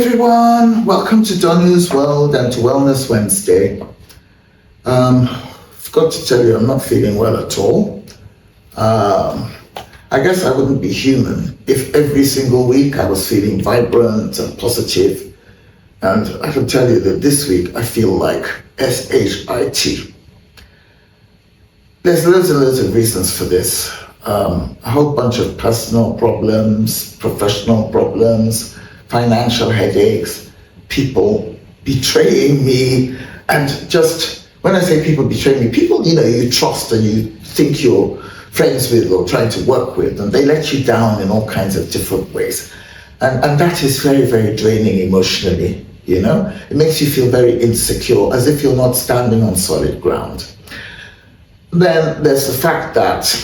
everyone, welcome to Donu's World and to Wellness Wednesday. Forgot to tell you I'm not feeling well at all. I guess I wouldn't be human if every single week I was feeling vibrant and positive. And I can tell you that this week I feel like SHIT. There's loads and loads of reasons for this. A whole bunch of personal problems, professional problems, financial headaches, people betraying me, and just, when I say people betraying me, people, you trust and you think you're friends with or trying to work with, and they let you down in all kinds of different ways. And that is very, very draining emotionally, It makes you feel very insecure, as if you're not standing on solid ground. Then there's the fact that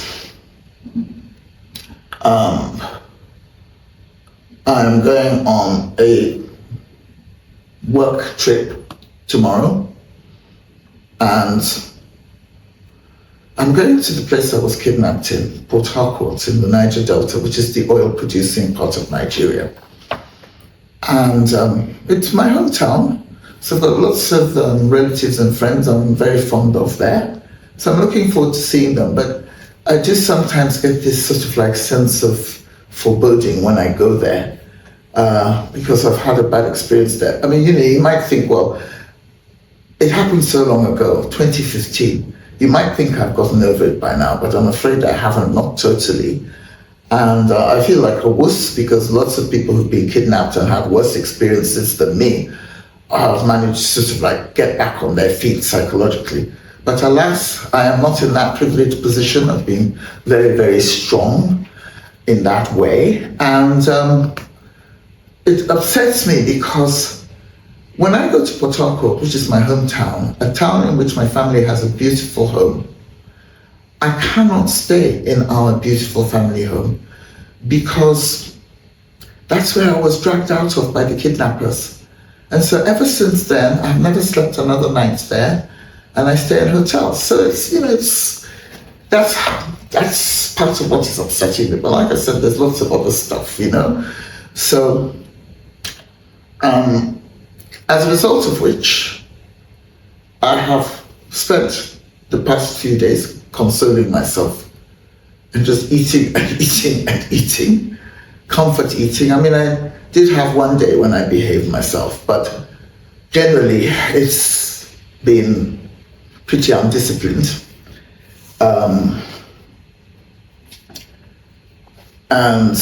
I'm going on a work trip tomorrow, and I'm going to the place I was kidnapped in, Port Harcourt in the Niger Delta, which is the oil-producing part of Nigeria. And it's my hometown, so I've got lots of relatives and friends I'm very fond of there. So I'm looking forward to seeing them, but I do sometimes get this sort of like sense of foreboding when I go there, because I've had a bad experience there. I mean, you might think, well, it happened so long ago, 2015. You might think I've gotten over it by now, but I'm afraid I haven't, not totally. And I feel like a wuss because lots of people who've been kidnapped and had worse experiences than me have managed to sort of like get back on their feet psychologically. But alas, I am not in that privileged position of being very, very strong in that way. And it upsets me because when I go to Port Harcourt, which is my hometown, a town in which my family has a beautiful home, I cannot stay in our beautiful family home because that's where I was dragged out of by the kidnappers. And so ever since then, I've never slept another night there, and I stay in hotels. So that's part of what is upsetting me. But like I said, there's lots of other stuff, So, as a result of which, I have spent the past few days consoling myself and just eating and eating and eating, comfort eating. I mean, I did have one day when I behaved myself, but generally it's been pretty undisciplined. And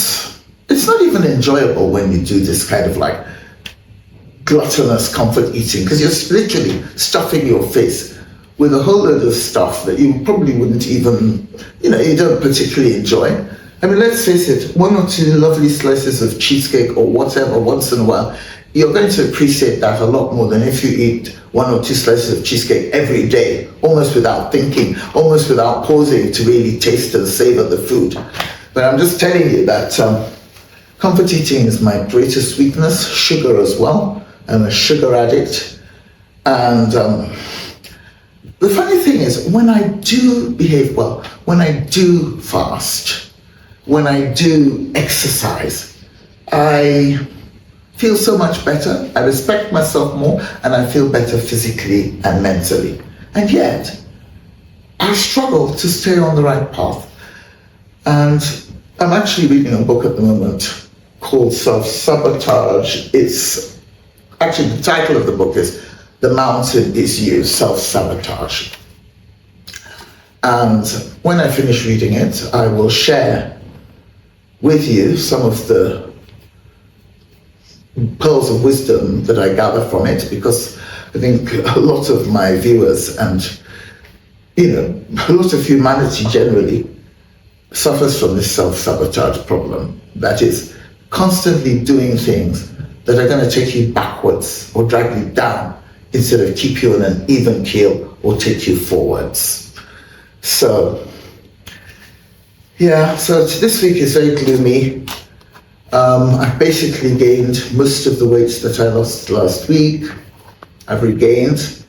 it's not even enjoyable when you do this kind of like gluttonous comfort eating, because you're literally stuffing your face with a whole load of stuff that you probably wouldn't even, you don't particularly enjoy. I mean, let's face it, one or two lovely slices of cheesecake or whatever once in a while, you're going to appreciate that a lot more than if you eat one or two slices of cheesecake every day, almost without thinking, almost without pausing to really taste and savor the food. But I'm just telling you that comfort eating is my greatest weakness, sugar as well. I'm a sugar addict. And the funny thing is, when I do behave well, when I do fast, when I do exercise, I feel so much better, I respect myself more, and I feel better physically and mentally. And yet, I struggle to stay on the right path. And I'm actually reading a book at the moment called Self-Sabotage. It's actually, the title of the book is The Mountain Is You, Self-Sabotage. And when I finish reading it, I will share with you some of the pearls of wisdom that I gather from it, because I think a lot of my viewers and, a lot of humanity generally suffers from this self-sabotage problem. That is, constantly doing things that are going to take you backwards or drag you down instead of keep you on an even keel or take you forwards. So, so this week is very gloomy. I've basically gained most of the weight that I lost last week. I've regained.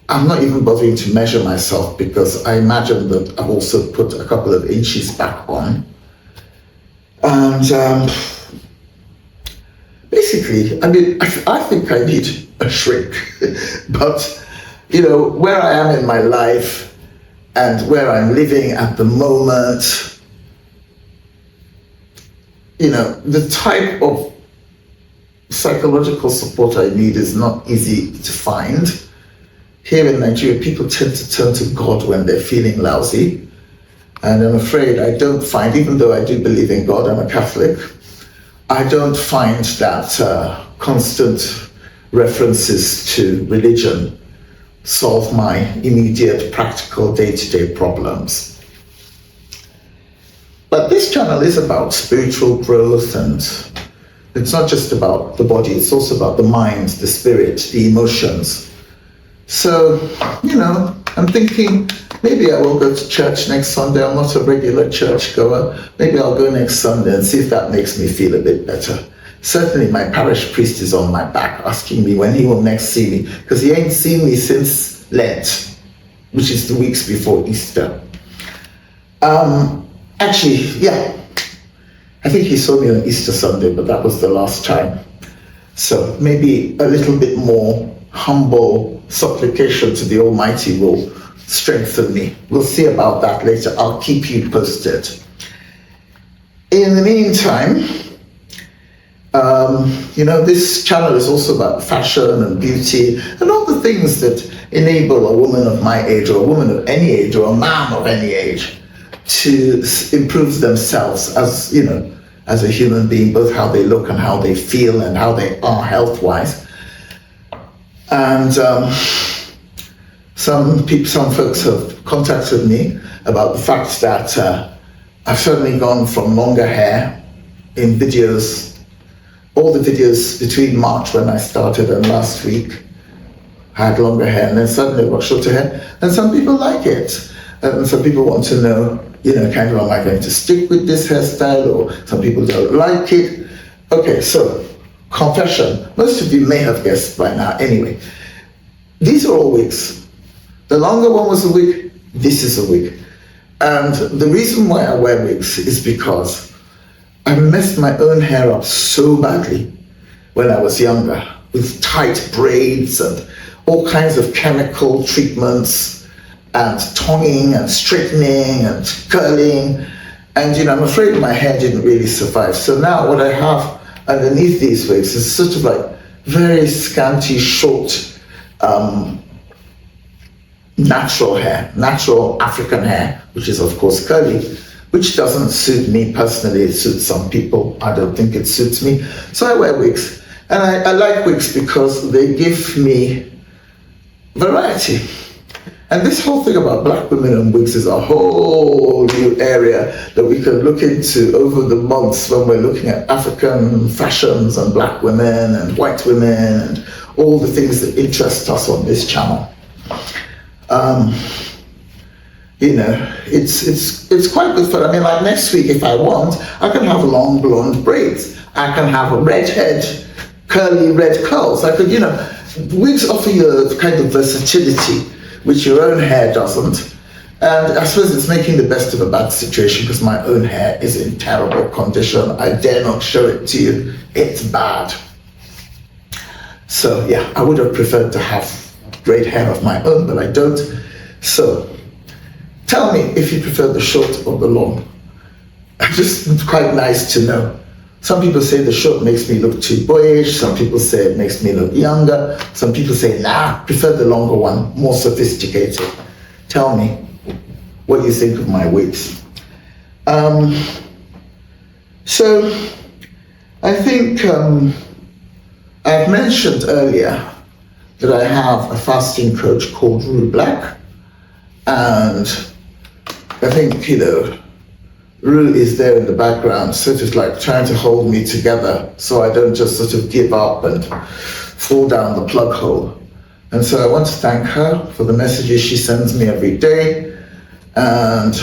I'm not even bothering to measure myself because I imagine that I've also put a couple of inches back on. And basically, I mean, I think I need a shrink. But, where I am in my life and where I'm living at the moment, the type of psychological support I need is not easy to find. Here in Nigeria, people tend to turn to God when they're feeling lousy. And I'm afraid I don't find, even though I do believe in God, I'm a Catholic, I don't find that constant references to religion solve my immediate, practical, day-to-day problems. But this channel is about spiritual growth, and it's not just about the body, it's also about the mind, the spirit, the emotions. So, I'm thinking maybe I will go to church next Sunday. I'm not a regular church goer. Maybe I'll go next Sunday and see if that makes me feel a bit better. Certainly my parish priest is on my back asking me when he will next see me, because he ain't seen me since Lent, which is the weeks before Easter. Actually, yeah, I think he saw me on Easter Sunday, but that was the last time. So maybe a little bit more humble supplication to the Almighty will strengthen me. We'll see about that later. I'll keep you posted. In the meantime, this channel is also about fashion and beauty and all the things that enable a woman of my age, or a woman of any age, or a man of any age to improve themselves as a human being, both how they look and how they feel and how they are health-wise. And some folks have contacted me about the fact that I've suddenly gone from longer hair in videos, all the videos between March when I started and last week, I had longer hair, and then suddenly I got shorter hair, and some people like it. And some people want to know, kind of, am I going to stick with this hairstyle, or some people don't like it. Okay, so, confession. Most of you may have guessed by now anyway. These are all wigs. The longer one was a wig, this is a wig. And the reason why I wear wigs is because I messed my own hair up so badly when I was younger, with tight braids and all kinds of chemical treatments and tonguing and straightening and curling. And I'm afraid my hair didn't really survive. So now what I have underneath these wigs is sort of like very scanty, short, natural hair, natural African hair, which is of course curly, which doesn't suit me personally. It suits some people. I don't think it suits me. So I wear wigs. And I like wigs because they give me variety. And this whole thing about black women and wigs is a whole new area that we can look into over the months when we're looking at African fashions and black women and white women and all the things that interest us on this channel. It's quite good fun. I mean, like next week, if I want, I can have long blonde braids. I can have a red head, curly red curls. I could, wigs offer you a kind of versatility which your own hair doesn't. And I suppose it's making the best of a bad situation because my own hair is in terrible condition. I dare not show it to you. It's bad. So yeah, I would have preferred to have great hair of my own, but I don't. So tell me if you prefer the short or the long. It's quite nice to know. Some people say the short makes me look too boyish. Some people say it makes me look younger. Some people say, nah, prefer the longer one, more sophisticated. Tell me what you think of my wigs. So I think I've mentioned earlier that I have a fasting coach called Rue Black. And I think, Rue is there in the background, sort of like trying to hold me together so I don't just sort of give up and fall down the plug hole. And so I want to thank her for the messages she sends me every day. And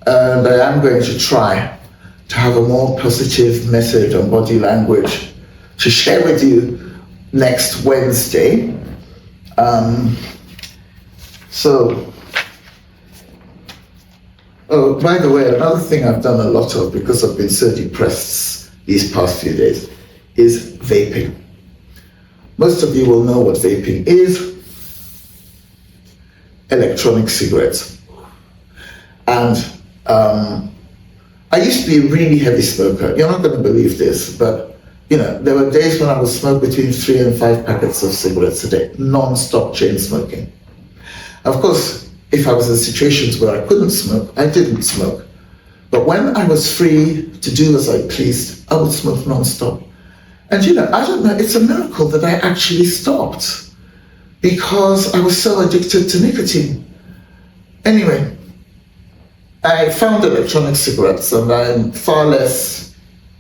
I am going to try to have a more positive message on body language to share with you next Wednesday. Oh, by the way, another thing I've done a lot of because I've been so depressed these past few days is vaping. Most of you will know what vaping is. Electronic cigarettes. And I used to be a really heavy smoker. You're not going to believe this, but there were days when I would smoke between 3 and 5 packets of cigarettes a day, non-stop chain smoking. Of course, if I was in situations where I couldn't smoke, I didn't smoke. But when I was free to do as I pleased, I would smoke non-stop. And I don't know, it's a miracle that I actually stopped because I was so addicted to nicotine. Anyway, I found electronic cigarettes, and I'm far less,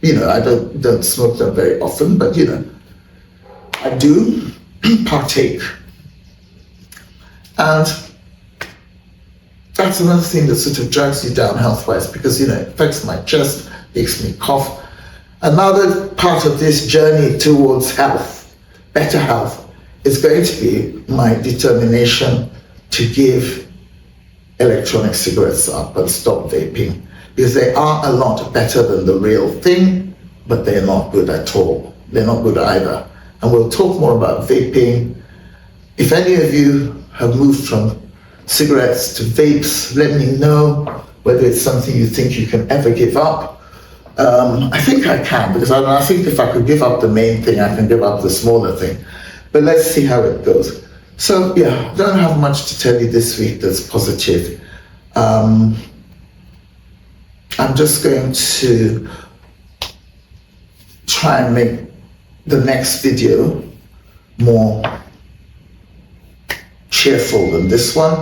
I don't smoke them very often, but I do partake. And that's another thing that sort of drags you down health-wise, because it affects my chest, makes me cough. Another part of this journey towards health, better health, is going to be my determination to give electronic cigarettes up and stop vaping, because they are a lot better than the real thing, but they're not good at all. They're not good either. And we'll talk more about vaping. If any of you have moved from cigarettes to vapes, let me know whether it's something you think you can ever give up. I think I can, because I think if I could give up the main thing, I can give up the smaller thing. But let's see how it goes. So yeah, don't have much to tell you this week that's positive. I'm just going to try and make the next video more cheerful than this one.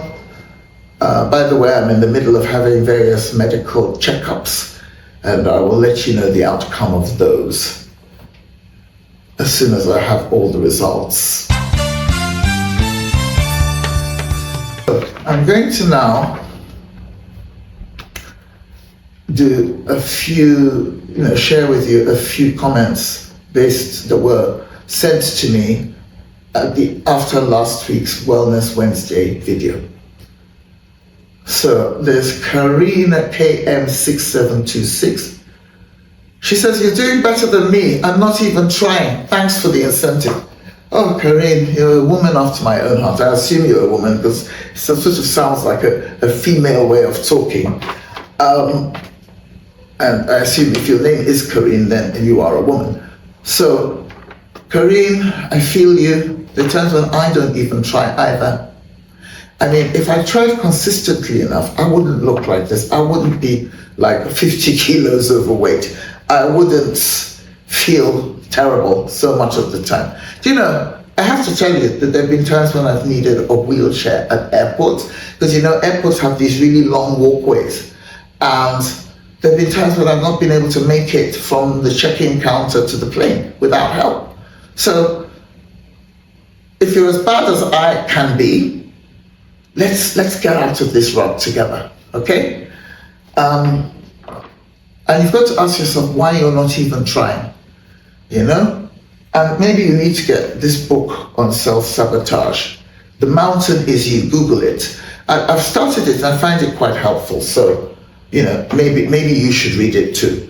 By the way, I'm in the middle of having various medical checkups, and I will let you know the outcome of those as soon as I have all the results. I'm going to now do a few, share with you a few comments that were sent to me after last week's Wellness Wednesday video. So there's Karina KM6726. She says, "You're doing better than me. I'm not even trying. Thanks for the incentive." Oh, Karine, you're a woman after my own heart. I assume you're a woman because it sort of sounds like a female way of talking. And I assume if your name is Karine, then you are a woman. So, Karine, I feel you. There are times when I don't even try either. I mean, if I tried consistently enough, I wouldn't look like this. I wouldn't be like 50 kilos overweight. I wouldn't feel terrible so much of the time. I have to tell you that there have been times when I've needed a wheelchair at airports, because airports have these really long walkways, and there have been times when I've not been able to make it from the check-in counter to the plane without help. So if you're as bad as I can be, let's get out of this rut together, okay? And you've got to ask yourself why you're not even trying, And maybe you need to get this book on self-sabotage. The Mountain Is You. Google it. I've started it and I find it quite helpful. So, maybe you should read it too.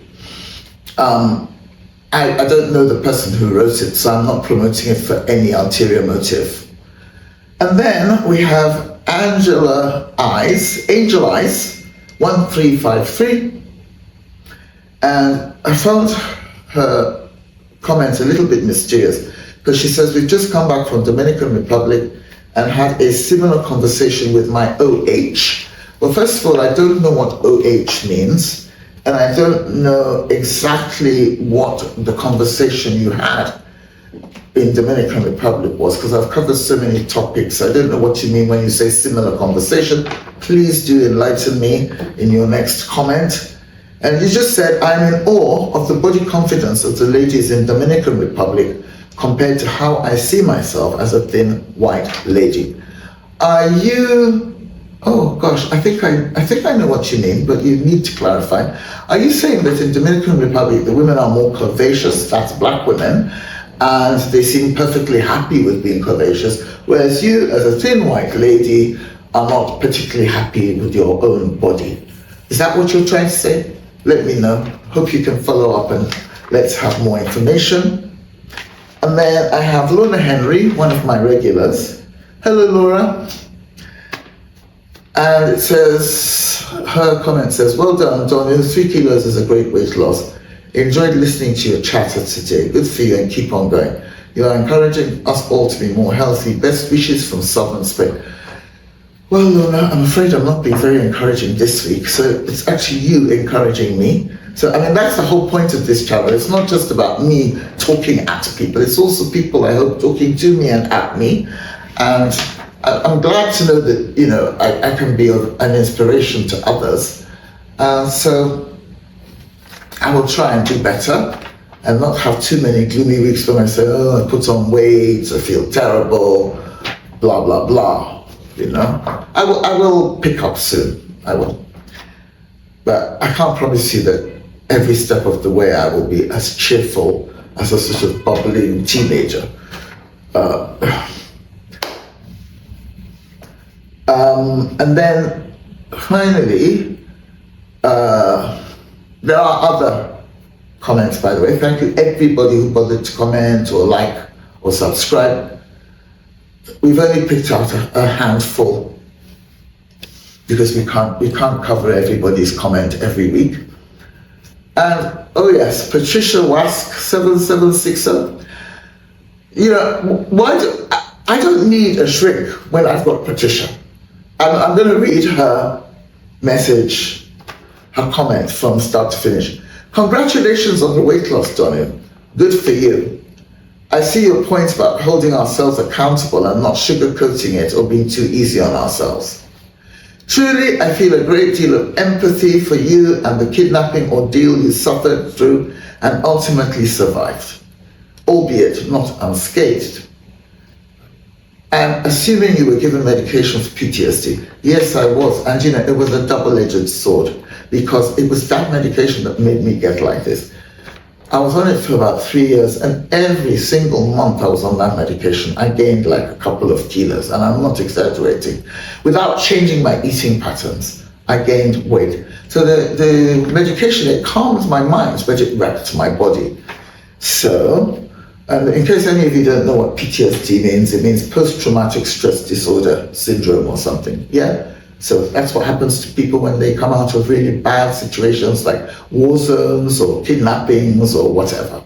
I don't know the person who wrote it, so I'm not promoting it for any ulterior motive. And then we have Angel Eyes, 1353. And I found her comment a little bit mysterious, because she says, "We've just come back from Dominican Republic and had a similar conversation with my OH." Well, first of all, I don't know what OH means, and I don't know exactly what the conversation you had in Dominican Republic was, because I've covered so many topics. I don't know what you mean when you say similar conversation. Please do enlighten me in your next comment. And you just said, "I'm in awe of the body confidence of the ladies in Dominican Republic compared to how I see myself as a thin white lady." Are you, oh gosh, I think I know what you mean, but you need to clarify. Are you saying that in Dominican Republic, the women are more curvaceous, that's black women, and they seem perfectly happy with being curvaceous, whereas you, as a thin white lady, are not particularly happy with your own body? Is that what you're trying to say? Let me know. Hope you can follow up and let's have more information. And then I have Lorna Henry, one of my regulars. Hello, Laura. And it says, her comment says, well done, Donnie, 3 kilos is a great weight loss. Enjoyed listening to your chatter today. Good for you and keep on going. You are encouraging us all to be more healthy. Best wishes from Southern Spain. Well, Lorna, I'm afraid I'm not being very encouraging this week. So it's actually you encouraging me. So, I mean, that's the whole point of this channel. It's not just about me talking at people. It's also people, I hope, talking to me and at me. And I'm glad to know that, you know, I can be an inspiration to others. So I will try and do better and not have too many gloomy weeks when I say, oh, I put on weight, I feel terrible, blah, blah, blah, you know. I will pick up soon, I will. But I can't promise you that every step of the way I will be as cheerful as a sort of bubbling teenager. And then finally, there are other comments, by the way. Thank you everybody who bothered to comment or like or subscribe. We've only picked out a handful because we can't cover everybody's comment every week. And oh yes, Patricia Wask 7760. You know, I don't need a shrink when I've got Patricia. I'm going to read her message, her comment from start to finish. Congratulations on the weight loss, Donnie. Good for you. I see your point about holding ourselves accountable and not sugarcoating it or being too easy on ourselves. Truly, I feel a great deal of empathy for you and the kidnapping ordeal you suffered through and ultimately survived, albeit not unscathed. And assuming you were given medication for PTSD, yes, I was. And you know, it was a double-edged sword because it was that medication that made me get like this. I was on it for about 3 years, and every single month I was on that medication, I gained like a couple of kilos, and I'm not exaggerating. Without changing my eating patterns, I gained weight. So the medication, it calms my mind, but it wrecked my body. So, and in case any of you don't know what PTSD means, it means post-traumatic stress disorder syndrome or something, yeah? So that's what happens to people when they come out of really bad situations like war zones or kidnappings or whatever.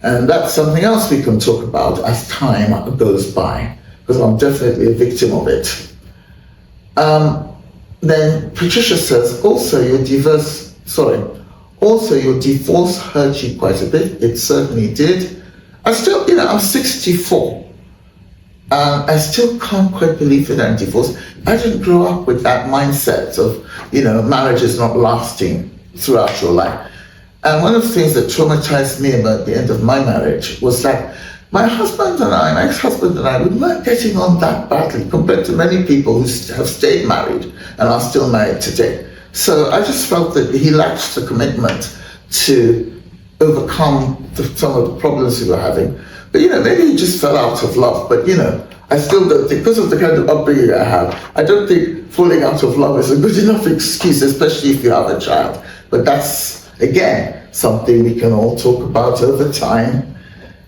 And that's something else we can talk about as time goes by, because I'm definitely a victim of it. Then Patricia says, also your divorce hurt you quite a bit. It certainly did. I'm 64. I still can't quite believe that I'm divorced. I didn't grow up with that mindset of, marriage is not lasting throughout your life. And one of the things that traumatized me about the end of my marriage was that my ex-husband and I, we weren't getting on that badly compared to many people who have stayed married and are still married today. So I just felt that he lacked the commitment to overcome some of the problems we were having. But, maybe he just fell out of love. But, I still don't think, because of the kind of upbringing I have, I don't think falling out of love is a good enough excuse, especially if you have a child. But that's, again, something we can all talk about over time.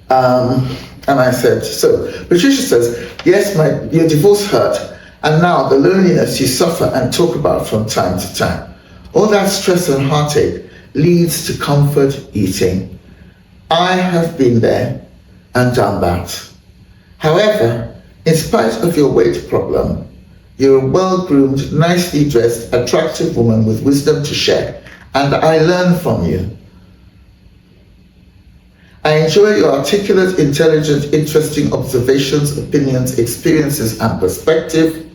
And I said, so Patricia says, yes, your divorce hurt. And now the loneliness you suffer and talk about from time to time. All that stress and heartache leads to comfort eating. I have been there and done that. However, in spite of your weight problem, you're a well-groomed, nicely dressed, attractive woman with wisdom to share, and I learn from you. I enjoy your articulate, intelligent, interesting observations, opinions, experiences, and perspective.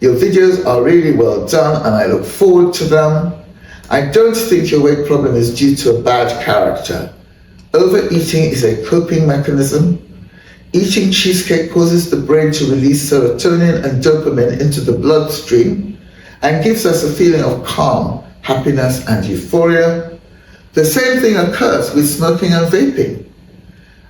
Your videos are really well done, and I look forward to them. I don't think your weight problem is due to a bad character. Overeating is a coping mechanism. Eating cheesecake causes the brain to release serotonin and dopamine into the bloodstream and gives us a feeling of calm, happiness, and euphoria. The same thing occurs with smoking and vaping.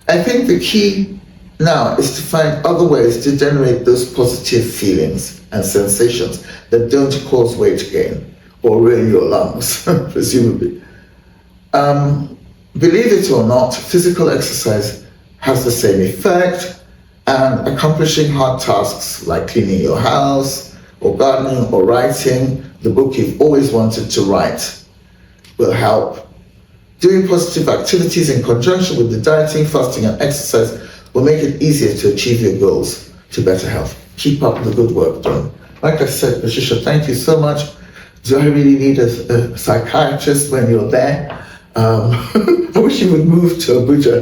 I think the key now is to find other ways to generate those positive feelings and sensations that don't cause weight gain or ruin your lungs, presumably. Believe it or not, physical exercise has the same effect, and accomplishing hard tasks like cleaning your house or gardening or writing the book you've always wanted to write will help. Doing positive activities in conjunction with the dieting, fasting and exercise will make it easier to achieve your goals to better health. Keep up the good work, Don. Like I said, Patricia, thank you so much. Do I really need a psychiatrist when you're there? I wish you would move to Abuja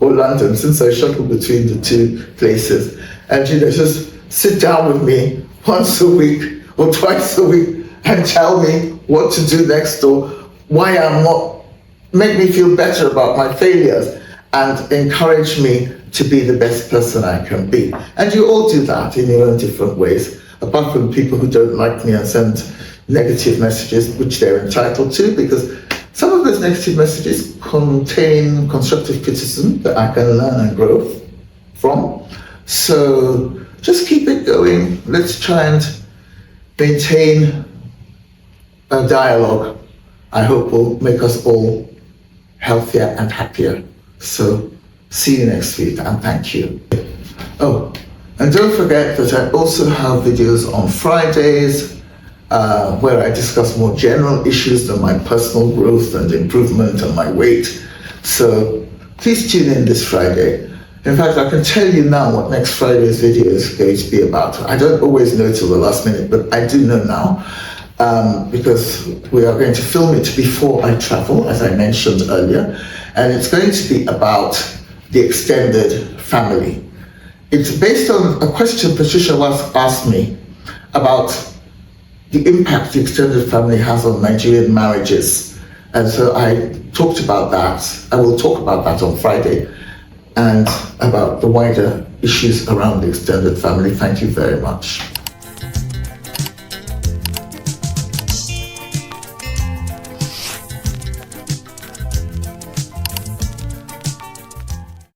or London, since I shuttle between the two places. And just sit down with me once a week or twice a week and tell me what to do next, or why I'm not, make me feel better about my failures and encourage me to be the best person I can be. And you all do that in your own different ways, apart from people who don't like me and send negative messages, which they're entitled to, because some of those negative messages contain constructive criticism that I can learn and grow from. So just keep it going. Let's try and maintain a dialogue I hope will make us all healthier and happier. So see you next week, and thank you. Oh, and don't forget that I also have videos on Fridays where I discuss more general issues than my personal growth and improvement and my weight. So please tune in this Friday. In fact, I can tell you now what next Friday's video is going to be about. I don't always know till the last minute, but I do know now, because we are going to film it before I travel, as I mentioned earlier, and it's going to be about the extended family. It's based on a question Patricia once asked me about the impact the extended family has on Nigerian marriages. And so I talked about that. I will talk about that on Friday, and about the wider issues around the extended family. Thank you very much.